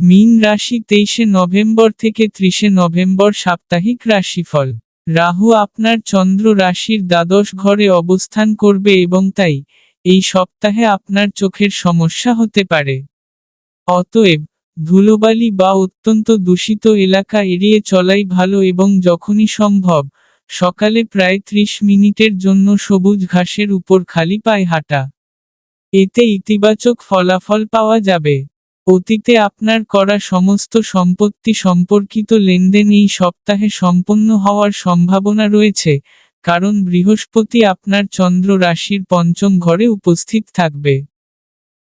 মীন রাশি 23 নভেম্বর থেকে 30 নভেম্বর সাপ্তাহিক রাশিফল। রাহু আপনার চন্দ্র রাশির দ্বাদশ ঘরে অবস্থান করবে এবং তাই এই সপ্তাহে আপনার চোখের সমস্যা হতে পারে। অতএব ধুলোবালি বা অত্যন্ত দূষিত এলাকা এড়িয়ে চলাই ভালো এবং যখনই সম্ভব সকালে প্রায় 30 মিনিটের জন্য সবুজ ঘাসের উপর খালি পায়ে হাঁটা। এতে ইতিবাচক ফলাফল পাওয়া যাবে। অতীতে আপনার করা সমস্ত সম্পত্তি সম্পর্কিত লেনদেন এই সপ্তাহে সম্পন্ন হওয়ার সম্ভাবনা রয়েছে, কারণ বৃহস্পতি আপনার চন্দ্র রাশির পঞ্চম ঘরে উপস্থিত থাকবে।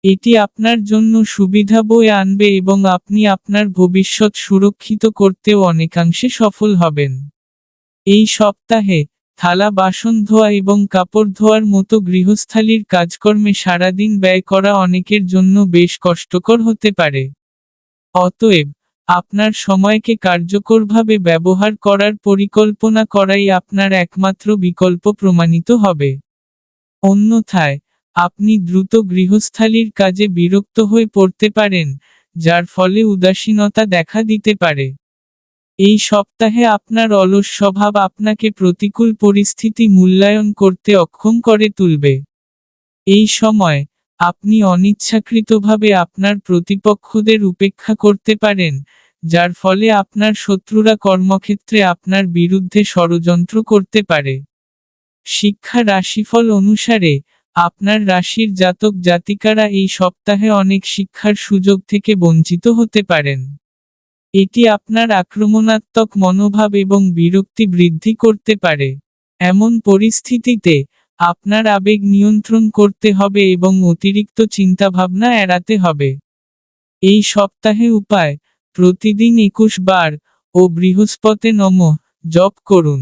এটি আপনার জন্য সুবিধা বয়ে আনবে এবং আপনি আপনার ভবিষ্যৎ সুরক্ষিত করতেও অনেকাংশে সফল হবেন। এই সপ্তাহে থালা বাসন ধোয়া এবং কাপড় ধোয়ার মতো গৃহস্থালির কাজকর্মে সারাদিন ব্যয় করা অনেকের জন্য বেশ কষ্টকর হতে পারে। অতএব আপনার সময়কে কার্যকরভাবে ব্যবহার করার পরিকল্পনা করাই আপনার একমাত্র বিকল্প প্রমাণিত হবে। অন্যথায় আপনি দ্রুত গৃহস্থালির কাজে বিরক্ত হয়ে পড়তে পারেন, যার ফলে উদাসীনতা দেখা দিতে পারে। এই সপ্তাহে আপনার অলস স্বভাব আপনাকে প্রতিকূল পরিস্থিতি মূল্যায়ন করতে অক্ষম করে তুলবে। এই সময় আপনি অনিচ্ছাকৃতভাবে আপনার প্রতিপক্ষদের উপেক্ষা করতে পারেন, যার ফলে আপনার শত্রুরা কর্মক্ষেত্রে আপনার বিরুদ্ধে ষড়যন্ত্র করতে পারে। শিক্ষা রাশিফল অনুসারে আপনার রাশির জাতক জাতিকারা এই সপ্তাহে অনেক শিক্ষার সুযোগ থেকে বঞ্চিত হতে পারেন। এটি আপনার আক্রমণাত্মক মনোভাব এবং বিরক্তি বৃদ্ধি করতে পারে। এমন পরিস্থিতিতে আপনার আবেগ নিয়ন্ত্রণ করতে হবে এবং অতিরিক্ত চিন্তাভাবনা এড়াতে হবে। এই সপ্তাহে উপায়: প্রতিদিন 21 বার ও বৃহস্পতি নমঃ জপ করুন।